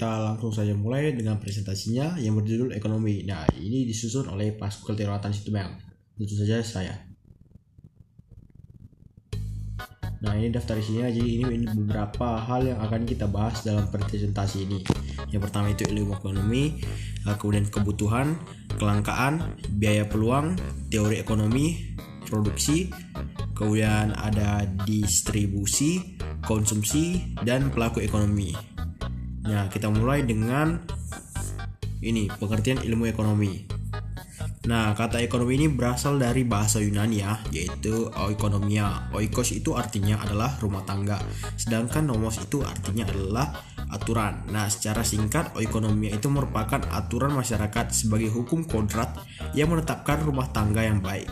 kita langsung saja mulai dengan presentasinya yang berjudul ekonomi. Nah, ini disusun oleh Paskul Tirwatan Situbondo. Tentu saja saya. Nah, ini daftar isinya. Jadi ini beberapa hal yang akan kita bahas dalam presentasi ini. Yang pertama itu ilmu ekonomi, kemudian kebutuhan, kelangkaan, biaya peluang, teori ekonomi, produksi, kemudian ada distribusi, konsumsi, dan pelaku ekonomi. Nah, kita mulai dengan ini, pengertian ilmu ekonomi. Nah, kata ekonomi ini berasal dari bahasa Yunani ya, yaitu oikonomia. Oikos itu artinya adalah rumah tangga, sedangkan nomos itu artinya adalah aturan. Nah, secara singkat, oikonomia itu merupakan aturan masyarakat sebagai hukum kodrat yang menetapkan rumah tangga yang baik.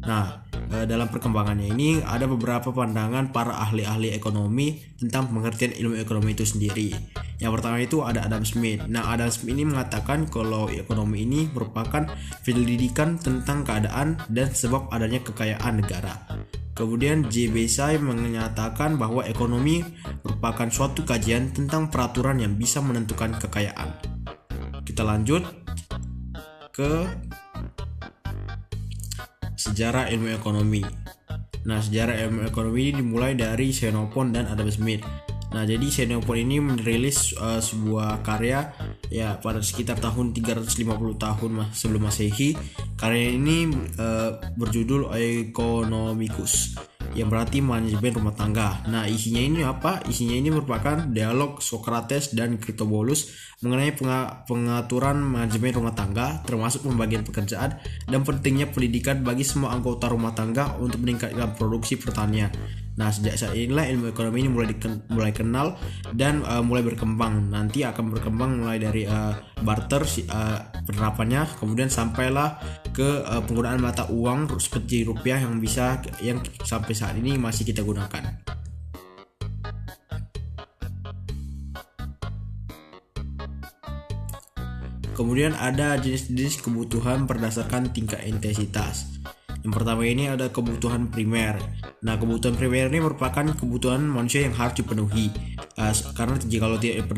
Nah, dalam perkembangannya ini ada beberapa pandangan para ahli-ahli ekonomi tentang pengertian ilmu ekonomi itu sendiri. Yang pertama itu ada Adam Smith. Nah, Adam Smith ini mengatakan kalau ekonomi ini merupakan pendidikan tentang keadaan dan sebab adanya kekayaan negara. Kemudian J. Besai menyatakan bahwa ekonomi merupakan suatu kajian tentang peraturan yang bisa menentukan kekayaan. Kita lanjut ke sejarah ilmu ekonomi. Nah, sejarah ilmu ekonomi ini dimulai dari Xenophon dan Adam Smith. Nah, jadi Xenophon ini merilis sebuah karya ya pada sekitar tahun 350 tahun sebelum Masehi. Karya ini berjudul Oikonomicus, yang berarti manajemen rumah tangga. Nah, isinya ini apa? Isinya ini merupakan dialog Socrates dan Critobulus mengenai pengaturan manajemen rumah tangga, termasuk pembagian pekerjaan dan pentingnya pendidikan bagi semua anggota rumah tangga untuk meningkatkan produksi pertanian. Nah, sejak saat inilah ilmu ekonomi ini mulai kenal dan mulai berkembang. Nanti akan berkembang mulai dari barter penerapannya, kemudian sampailah ke penggunaan mata uang seperti rupiah yang sampai saat ini masih kita gunakan. Kemudian ada jenis-jenis kebutuhan berdasarkan tingkat intensitas. Yang pertama ini ada kebutuhan primer. Nah, kebutuhan primer ini merupakan kebutuhan manusia yang harus dipenuhi. Karena jika tidak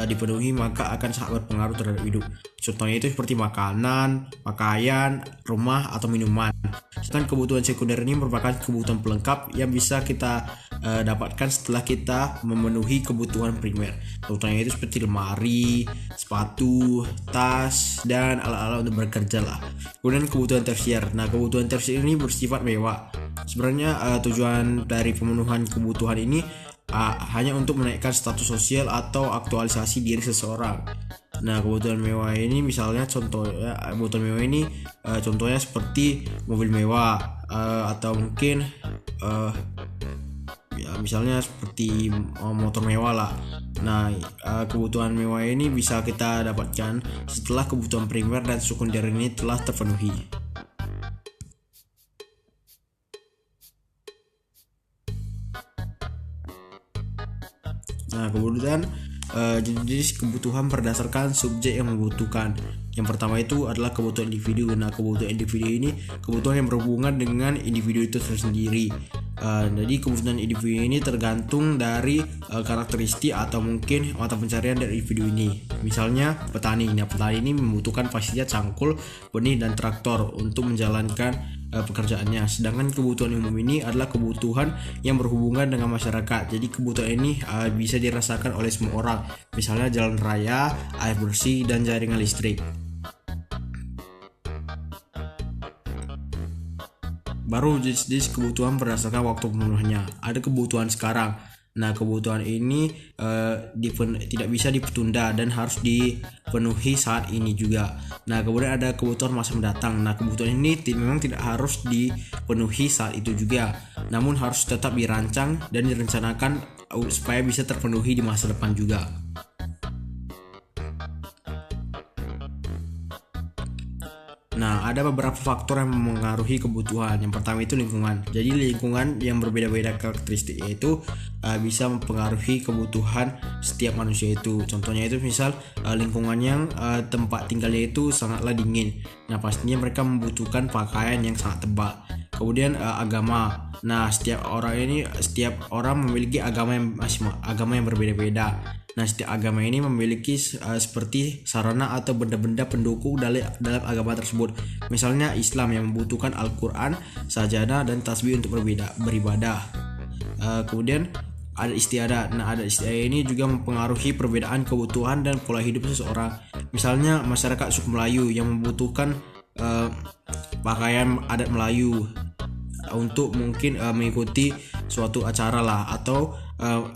dipenuhi maka akan sangat berpengaruh terhadap hidup. Contohnya itu seperti makanan, pakaian, rumah, atau minuman. Sedangkan kebutuhan sekunder ini merupakan kebutuhan pelengkap yang bisa kita dapatkan setelah kita memenuhi kebutuhan primer. Contohnya itu seperti lemari, sepatu, tas, dan alat-alat untuk bekerja lah. Kemudian kebutuhan tersier. Nah, kebutuhan tersier ini bersifat mewah. Sebenarnya tujuan dari pemenuhan kebutuhan ini hanya untuk menaikkan status sosial atau aktualisasi diri seseorang. Nah, kebutuhan mewah ini contohnya seperti mobil mewah atau mungkin misalnya seperti motor mewah lah. Nah, kebutuhan mewah ini bisa kita dapatkan setelah kebutuhan primer dan sekunder ini telah terpenuhi. Nah, kemudian jenis kebutuhan berdasarkan subjek yang membutuhkan. Yang pertama itu adalah kebutuhan individu. Nah, kebutuhan individu ini kebutuhan yang berhubungan dengan individu itu sendiri. Jadi kebutuhan individu ini tergantung dari karakteristik atau mungkin mata pencarian dari individu ini. Misalnya petani. Nah, petani ini membutuhkan fasilitas cangkul, benih, dan traktor untuk menjalankan pekerjaannya. Sedangkan kebutuhan umum ini adalah kebutuhan yang berhubungan dengan masyarakat. Jadi kebutuhan ini bisa dirasakan oleh semua orang. Misalnya jalan raya, air bersih, dan jaringan listrik. Baru jenis kebutuhan berdasarkan waktu pemenuhannya. Ada kebutuhan sekarang. Nah, kebutuhan ini tidak bisa ditunda dan harus dipenuhi saat ini juga. Nah, kemudian ada kebutuhan masa mendatang. Nah, kebutuhan ini memang tidak harus dipenuhi saat itu juga, namun harus tetap dirancang dan direncanakan supaya bisa terpenuhi di masa depan juga. Nah, ada beberapa faktor yang mempengaruhi kebutuhan. Yang pertama itu lingkungan. Jadi lingkungan yang berbeda-beda karakteristik itu bisa mempengaruhi kebutuhan setiap manusia itu. Contohnya itu misal lingkungan yang tempat tinggalnya itu sangatlah dingin. Nah, pastinya mereka membutuhkan pakaian yang sangat tebal. Kemudian agama. Nah, setiap orang memiliki agama yang berbeda-beda. Nah, setiap agama ini memiliki seperti sarana atau benda-benda pendukung dalam agama tersebut. Misalnya Islam yang membutuhkan Al-Quran, sajadah, dan tasbih untuk beribadah. Kemudian ada istiadat. Nah, adat istiadat ini juga mempengaruhi perbedaan kebutuhan dan pola hidup seseorang. Misalnya masyarakat suku Melayu yang membutuhkan pakaian adat Melayu untuk mungkin mengikuti suatu acara lah, atau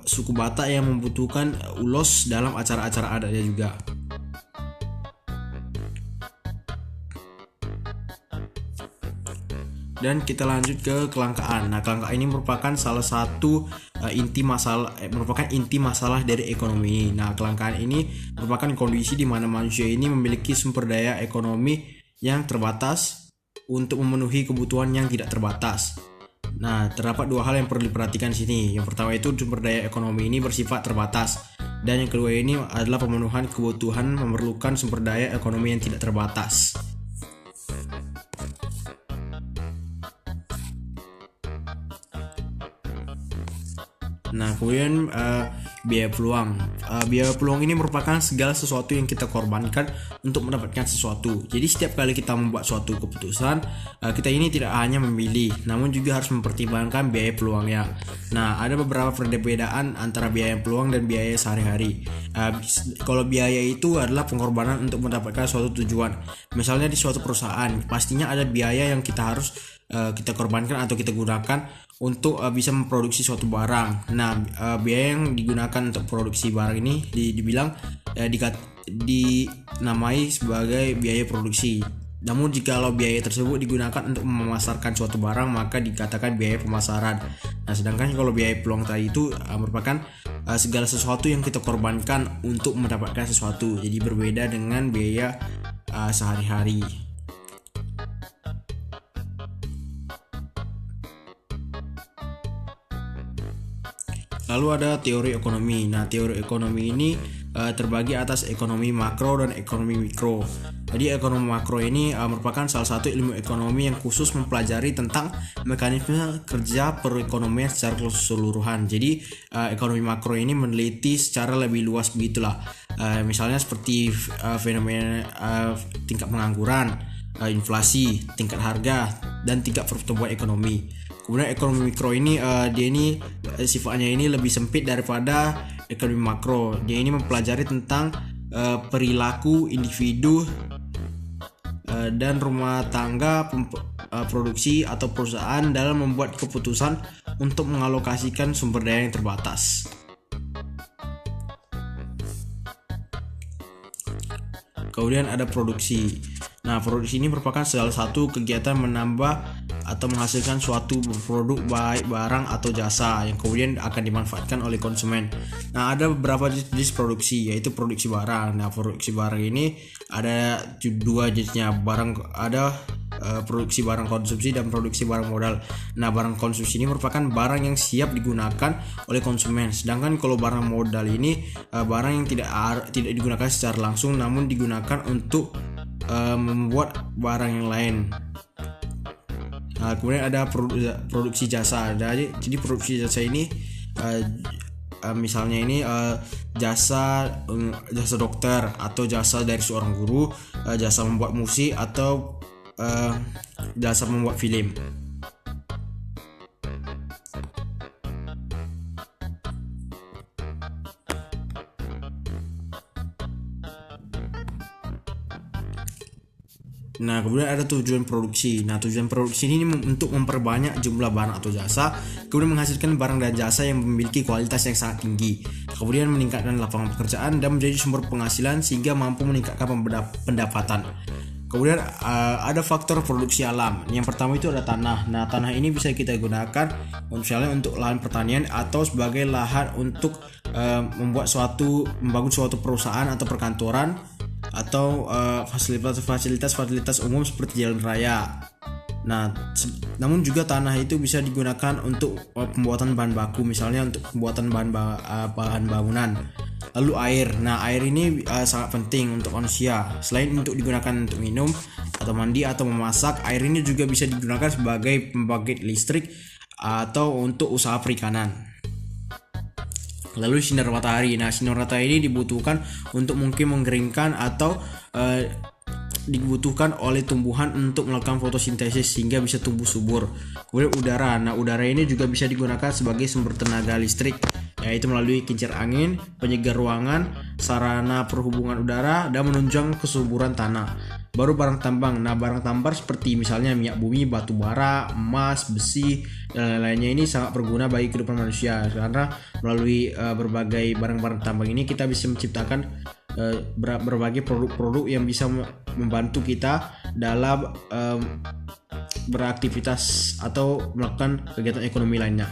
suku Batak yang membutuhkan ulos dalam acara-acara adatnya juga. Dan kita lanjut ke kelangkaan. Nah, kelangkaan ini merupakan salah satu inti masalah dari ekonomi ini. Nah, kelangkaan ini merupakan kondisi di mana manusia ini memiliki sumber daya ekonomi yang terbatas untuk memenuhi kebutuhan yang tidak terbatas. Nah, terdapat dua hal yang perlu diperhatikan di sini. Yang pertama itu sumber daya ekonomi ini bersifat terbatas, dan yang kedua ini adalah pemenuhan kebutuhan memerlukan sumber daya ekonomi yang tidak terbatas. Nah, kemudian biaya peluang. Biaya peluang ini merupakan segala sesuatu yang kita korbankan untuk mendapatkan sesuatu. Jadi setiap kali kita membuat suatu keputusan, kita ini tidak hanya memilih, namun juga harus mempertimbangkan biaya peluangnya. Nah, ada beberapa perbedaan antara biaya peluang dan biaya sehari-hari. Kalau biaya itu adalah pengorbanan untuk mendapatkan suatu tujuan. Misalnya di suatu perusahaan, pastinya ada biaya yang kita harus kita korbankan atau kita gunakan untuk bisa memproduksi suatu barang. Nah, biaya yang digunakan untuk produksi barang ini dibilang dinamai sebagai biaya produksi. Namun jikalau biaya tersebut digunakan untuk memasarkan suatu barang, maka dikatakan biaya pemasaran. Nah, sedangkan kalau biaya peluang tadi itu merupakan segala sesuatu yang kita korbankan untuk mendapatkan sesuatu. Jadi berbeda dengan biaya sehari-hari. Lalu ada teori ekonomi. Nah, teori ekonomi ini terbagi atas ekonomi makro dan ekonomi mikro. Jadi ekonomi makro ini merupakan salah satu ilmu ekonomi yang khusus mempelajari tentang mekanisme kerja perekonomian secara keseluruhan. Jadi ekonomi makro ini meneliti secara lebih luas begitulah. Misalnya seperti fenomena tingkat pengangguran, inflasi, tingkat harga, dan tingkat pertumbuhan ekonomi. Kemudian ekonomi mikro ini dia ini sifatnya ini lebih sempit daripada ekonomi makro. Dia ini mempelajari tentang perilaku individu dan rumah tangga, produksi atau perusahaan dalam membuat keputusan untuk mengalokasikan sumber daya yang terbatas. Kemudian ada produksi. Nah, produksi ini merupakan salah satu kegiatan menambah atau menghasilkan suatu produk baik barang atau jasa yang kemudian akan dimanfaatkan oleh konsumen. Nah, ada beberapa jenis produksi, yaitu produksi barang. Nah, produksi barang ini ada dua jenisnya. Produksi barang konsumsi dan produksi barang modal. Nah, barang konsumsi ini merupakan barang yang siap digunakan oleh konsumen. Sedangkan kalau barang modal ini barang yang tidak digunakan secara langsung, namun digunakan untuk membuat barang yang lain. Nah, kemudian ada produksi jasa. Jadi produksi jasa ini misalnya ini jasa dokter, atau jasa dari seorang guru, jasa membuat musik, atau jasa membuat film. Nah, kemudian ada tujuan produksi. Nah, tujuan produksi ini untuk memperbanyak jumlah barang atau jasa, kemudian menghasilkan barang dan jasa yang memiliki kualitas yang sangat tinggi, kemudian meningkatkan lapangan pekerjaan dan menjadi sumber penghasilan sehingga mampu meningkatkan pendapatan. Kemudian ada faktor produksi alam. Yang pertama itu ada tanah. Nah, tanah ini bisa kita gunakan misalnya untuk lahan pertanian atau sebagai lahan untuk membangun suatu perusahaan atau perkantoran, atau fasilitas umum seperti jalan raya. Nah, namun juga tanah itu bisa digunakan untuk pembuatan bahan baku, misalnya untuk pembuatan bahan bangunan. Lalu air. Nah, air ini sangat penting untuk manusia. Selain untuk digunakan untuk minum atau mandi atau memasak, air ini juga bisa digunakan sebagai pembangkit listrik atau untuk usaha perikanan. Lalu sinar matahari. Nah, sinar matahari ini dibutuhkan untuk mungkin mengeringkan atau dibutuhkan oleh tumbuhan untuk melakukan fotosintesis sehingga bisa tumbuh subur. Kemudian udara. Nah, udara ini juga bisa digunakan sebagai sumber tenaga listrik, yaitu melalui kincir angin, penyegar ruangan, sarana perhubungan udara, dan menunjang kesuburan tanah. Baru barang tambang. Nah, barang tambang seperti misalnya minyak bumi, batu bara, emas, besi, dan lain-lainnya ini sangat berguna bagi kehidupan manusia karena melalui berbagai barang-barang tambang ini kita bisa menciptakan berbagai produk-produk yang bisa membantu kita dalam beraktivitas atau melakukan kegiatan ekonomi lainnya.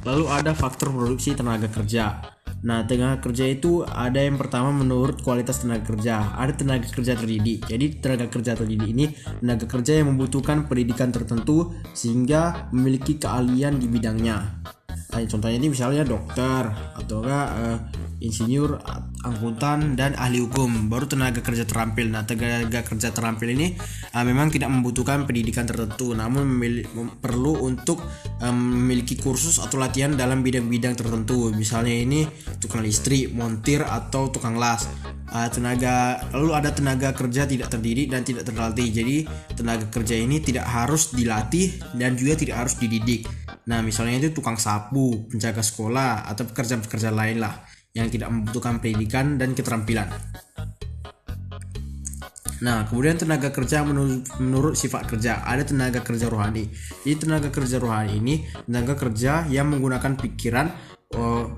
Lalu ada faktor produksi tenaga kerja. Nah, tenaga kerja itu ada yang pertama menurut kualitas tenaga kerja. Ada tenaga kerja terdidik. Jadi tenaga kerja terdidik ini tenaga kerja yang membutuhkan pendidikan tertentu sehingga memiliki keahlian di bidangnya. Contohnya ini misalnya dokter atau insinyur, angkutan, dan ahli hukum. Baru tenaga kerja terampil. Nah, tenaga kerja terampil ini memang tidak membutuhkan pendidikan tertentu, namun perlu untuk memiliki kursus atau latihan dalam bidang-bidang tertentu. Misalnya ini tukang listrik, montir, atau tukang las. Lalu ada tenaga kerja tidak terdidik dan tidak terlatih. Jadi tenaga kerja ini tidak harus dilatih dan juga tidak harus dididik. Nah, misalnya itu tukang sapu, penjaga sekolah, atau pekerjaan-pekerjaan lain lah yang tidak membutuhkan pendidikan dan keterampilan. Nah, kemudian tenaga kerja menurut sifat kerja. Ada tenaga kerja rohani. Jadi tenaga kerja rohani ini tenaga kerja yang menggunakan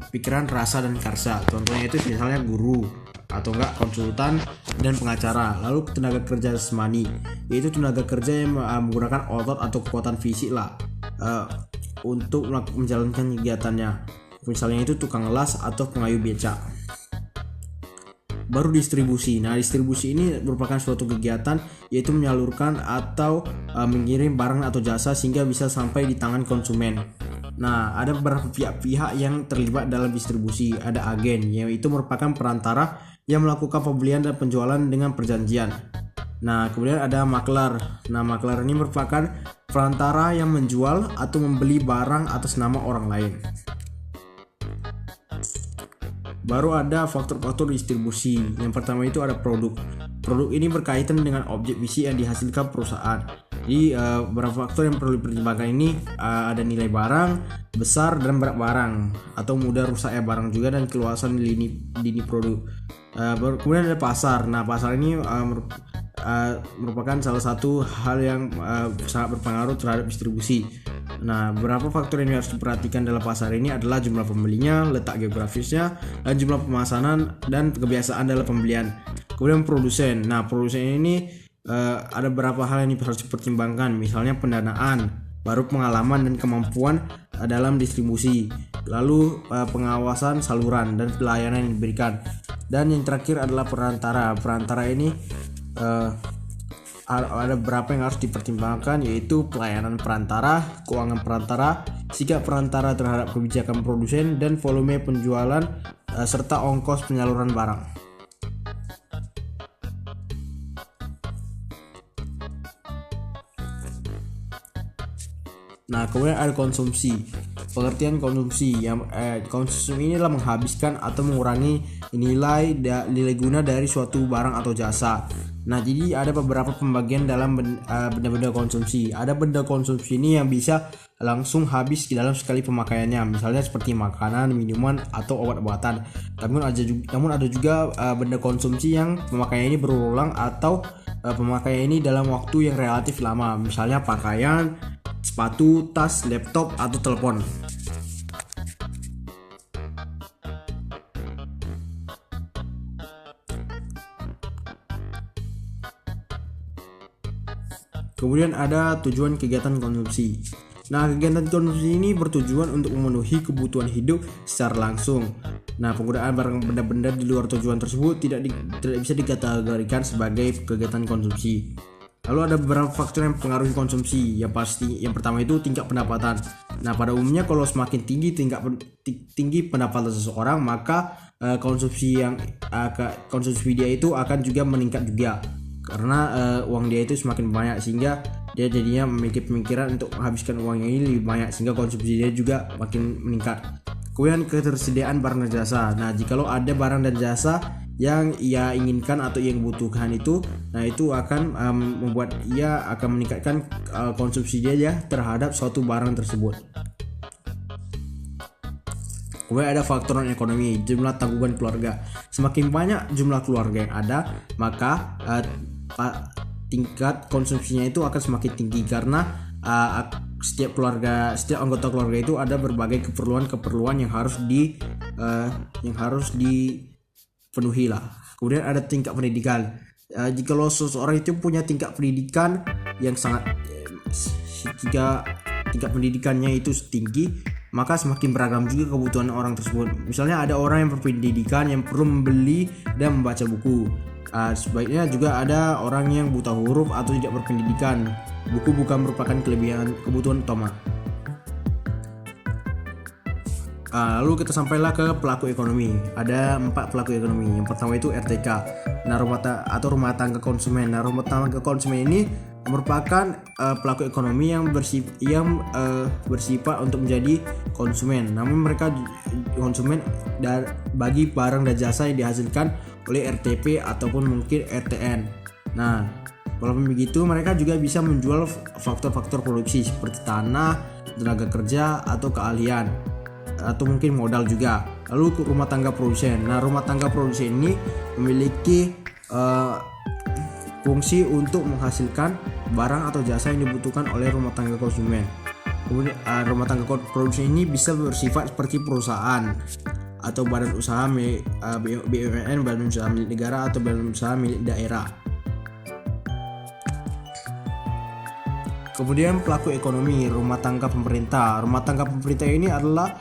pikiran, rasa, dan karsa. Contohnya itu misalnya guru atau konsultan dan pengacara. Lalu tenaga kerja jasmani, yaitu tenaga kerja yang menggunakan otot atau kekuatan fisik lah untuk menjalankan kegiatannya. Misalnya itu tukang las atau pengayuh becak. Baru distribusi. Nah, distribusi ini merupakan suatu kegiatan yaitu menyalurkan atau mengirim barang atau jasa sehingga bisa sampai di tangan konsumen. Nah, ada beberapa pihak-pihak yang terlibat dalam distribusi. Ada agen, yaitu merupakan perantara yang melakukan pembelian dan penjualan dengan perjanjian. Nah, kemudian ada maklar. Nah, maklar ini merupakan perantara yang menjual atau membeli barang atas nama orang lain. Baru ada faktor-faktor distribusi. Yang pertama itu ada produk. Produk ini berkaitan dengan objek fisik yang dihasilkan perusahaan. Jadi beberapa faktor yang perlu dipertimbangkan ini ada nilai barang, besar dan berat barang, atau mudah rusaknya barang juga, dan keluasan lini produk. Kemudian ada pasar. Nah, pasar ini merupakan salah satu hal yang sangat berpengaruh terhadap distribusi. Nah, beberapa faktor yang harus diperhatikan dalam pasar ini adalah jumlah pembelinya, letak geografisnya, dan jumlah pemasanan dan kebiasaan dalam pembelian. Kemudian produsen. Nah, produsen ini ada beberapa hal yang harus dipertimbangkan, misalnya pendanaan, baru pengalaman dan kemampuan dalam distribusi, lalu pengawasan saluran dan pelayanan yang diberikan. Dan yang terakhir adalah perantara. Perantara ini ada beberapa yang harus dipertimbangkan, yaitu pelayanan perantara, keuangan perantara, sikap perantara terhadap kebijakan produsen, dan volume penjualan serta ongkos penyaluran barang. Nah, kemudian ada konsumsi. Pengertian konsumsi konsumsi ini adalah menghabiskan atau mengurangi nilai guna dari suatu barang atau jasa. Nah, jadi ada beberapa pembagian dalam benda-benda konsumsi. Ada benda konsumsi ini yang bisa langsung habis di dalam sekali pemakaiannya, misalnya seperti makanan, minuman, atau obat-obatan. Namun ada juga benda konsumsi yang pemakaiannya ini berulang atau pemakaian ini dalam waktu yang relatif lama, misalnya pakaian, sepatu, tas, laptop, atau telepon. Kemudian ada tujuan kegiatan konsumsi. Nah, kegiatan konsumsi ini bertujuan untuk memenuhi kebutuhan hidup secara langsung. Nah, penggunaan barang benda-benda di luar tujuan tersebut tidak bisa dikategorikan sebagai kegiatan konsumsi. Lalu ada beberapa faktor yang mempengaruhi konsumsi. Yang pertama itu tingkat pendapatan. Nah, pada umumnya kalau semakin tinggi pendapatan seseorang, maka konsumsi dia itu akan juga meningkat juga. karena uang dia itu semakin banyak, sehingga dia jadinya memiliki pemikiran untuk menghabiskan uangnya ini lebih banyak, sehingga konsumsi dia juga makin meningkat. Kemudian ketersediaan barang dan jasa. Nah, jikalau ada barang dan jasa yang ia inginkan atau yang butuhkan itu, nah itu akan membuat ia akan meningkatkan konsumsi dia ya terhadap suatu barang tersebut. Kemudian ada faktor non-ekonomi, jumlah tanggungan keluarga. Semakin banyak jumlah keluarga yang ada, maka tingkat konsumsinya itu akan semakin tinggi, karena setiap anggota keluarga itu ada berbagai keperluan yang harus dipenuhi lah. Kemudian ada tingkat pendidikan. Jika seseorang itu punya tingkat pendidikan yang sangat jika tingkat pendidikannya itu tinggi, maka semakin beragam juga kebutuhan orang tersebut. Misalnya ada orang yang berpendidikan yang perlu membeli dan membaca buku. Sebaiknya juga ada orang yang buta huruf atau tidak berpendidikan. Buku bukan merupakan kebutuhan utama. Lalu kita sampailah ke pelaku ekonomi. Ada 4 pelaku ekonomi. Yang pertama itu RTK, rumah tangga konsumen. Nah, rumah tangga konsumen ini merupakan pelaku ekonomi yang bersifat untuk menjadi konsumen. Namun mereka konsumen bagi barang dan jasa yang dihasilkan oleh RTP ataupun mungkin RTN. Nah, walaupun begitu mereka juga bisa menjual faktor-faktor produksi seperti tanah, tenaga kerja atau keahlian, atau mungkin modal juga. Lalu rumah tangga produsen. Nah, rumah tangga produsen ini memiliki fungsi untuk menghasilkan barang atau jasa yang dibutuhkan oleh rumah tangga konsumen. Kemudian rumah tangga produsen ini bisa bersifat seperti perusahaan atau badan usaha BUMN, badan usaha milik negara atau badan usaha milik daerah. Kemudian pelaku ekonomi, rumah tangga pemerintah. Rumah tangga pemerintah ini adalah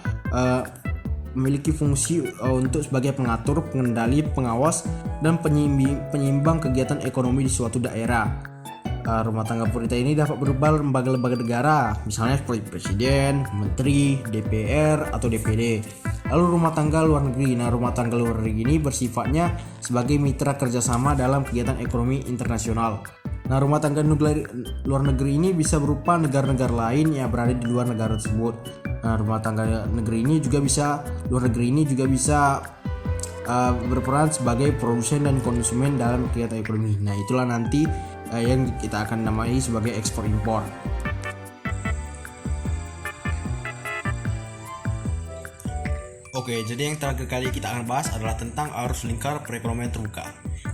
memiliki fungsi untuk sebagai pengatur, pengendali, pengawas, dan penyimbang kegiatan ekonomi di suatu daerah. Rumah tangga pemerintah ini dapat berupa lembaga-lembaga negara, misalnya seperti presiden, menteri, DPR, atau DPD. Lalu rumah tangga luar negeri. Nah, rumah tangga luar negeri ini bersifatnya sebagai mitra kerjasama dalam kegiatan ekonomi internasional. Nah, rumah tangga luar negeri ini bisa berupa negara-negara lain yang berada di luar negara tersebut. Nah, rumah tangga luar negeri ini juga bisa berperan sebagai produsen dan konsumen dalam kegiatan ekonomi. Nah, itulah nanti yang kita akan namai sebagai ekspor impor. Oke, jadi yang terakhir kali kita akan bahas adalah tentang arus lingkar perekonomian terbuka.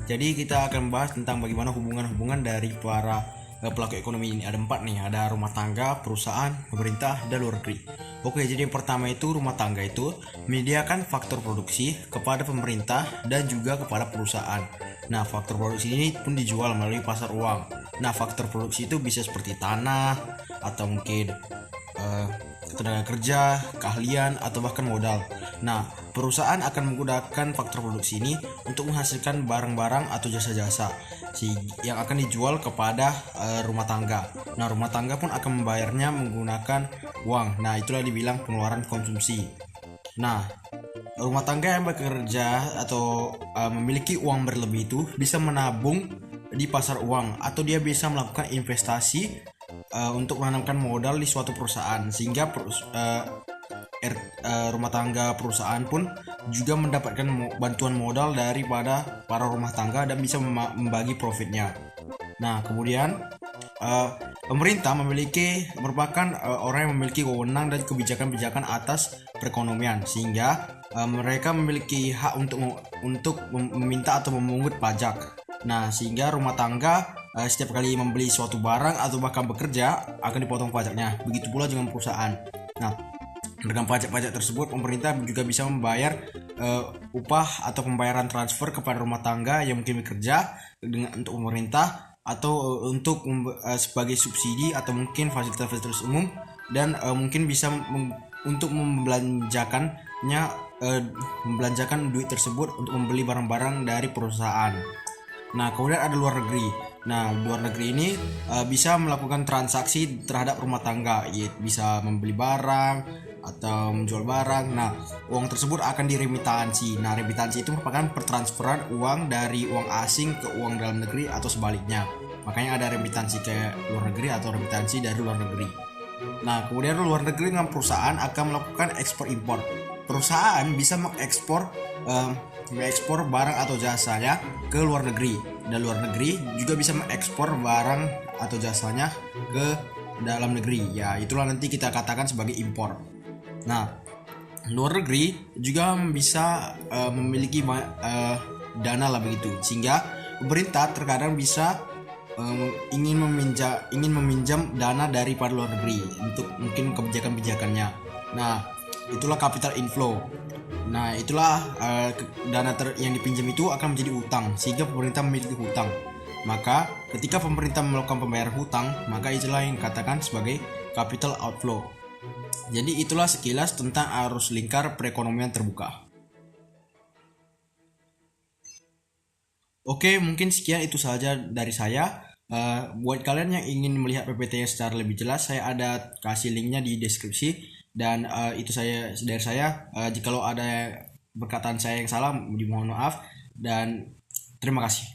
Jadi kita akan bahas tentang bagaimana hubungan-hubungan dari para pelaku ekonomi ini. Ada 4 nih, ada rumah tangga, perusahaan, pemerintah, dan luar negeri. Oke, jadi yang pertama itu rumah tangga itu menyediakan faktor produksi kepada pemerintah dan juga kepada perusahaan. Nah, faktor produksi ini pun dijual melalui pasar uang. Nah, faktor produksi itu bisa seperti tanah atau mungkin tenaga kerja, keahlian, atau bahkan modal. Nah, perusahaan akan menggunakan faktor produksi ini untuk menghasilkan barang-barang atau jasa-jasa yang akan dijual kepada rumah tangga. Nah, rumah tangga pun akan membayarnya menggunakan uang. Nah, itulah dibilang pengeluaran konsumsi. Nah, rumah tangga yang bekerja atau memiliki uang berlebih itu bisa menabung di pasar uang, atau dia bisa melakukan investasi untuk menanamkan modal di suatu perusahaan, sehingga rumah tangga perusahaan pun juga mendapatkan bantuan modal daripada para rumah tangga dan bisa membagi profitnya. Nah, kemudian pemerintah merupakan orang yang memiliki wewenang dan kebijakan-kebijakan atas perekonomian, sehingga mereka memiliki hak untuk meminta atau memungut pajak. Nah, sehingga rumah tangga setiap kali membeli suatu barang atau bahkan bekerja akan dipotong pajaknya. Begitu pula dengan perusahaan. Nah, dengan pajak-pajak tersebut pemerintah juga bisa membayar upah atau pembayaran transfer kepada rumah tangga yang mungkin bekerja untuk pemerintah, atau untuk sebagai subsidi atau mungkin fasilitas-fasilitas umum, dan mungkin bisa untuk membelanjakan duit tersebut untuk membeli barang-barang dari perusahaan. Nah, kemudian ada luar negeri. Nah, luar negeri ini bisa melakukan transaksi terhadap rumah tangga, yaitu bisa membeli barang, atau menjual barang. Nah, uang tersebut akan diremitansi. Nah, remitansi itu merupakan pertransferan uang dari uang asing ke uang dalam negeri atau sebaliknya. Makanya ada remitansi ke luar negeri atau remitansi dari luar negeri. Nah, kemudian luar negeri dengan perusahaan akan melakukan ekspor impor. Perusahaan bisa mengekspor barang atau jasanya ke luar negeri, dan luar negeri juga bisa mengekspor barang atau jasanya ke dalam negeri. Ya, itulah nanti kita katakan sebagai impor. Nah, luar negeri juga bisa memiliki dana lah begitu, sehingga pemerintah terkadang bisa ingin meminjam dana dari luar negeri untuk mungkin kebijakan-kebijakannya. Nah, itulah capital inflow. Nah, itulah dana yang dipinjam itu akan menjadi utang, sehingga pemerintah memiliki hutang. Maka ketika pemerintah melakukan pembayaran hutang, maka itulah yang dikatakan sebagai capital outflow. Jadi itulah sekilas tentang arus lingkar perekonomian terbuka. Oke, mungkin sekian itu saja dari saya. Buat kalian yang ingin melihat PPT-nya secara lebih jelas, saya ada kasih linknya di deskripsi. Dan itu dari saya. Jikalau ada perkataan saya yang salah, dimohon maaf. Dan terima kasih.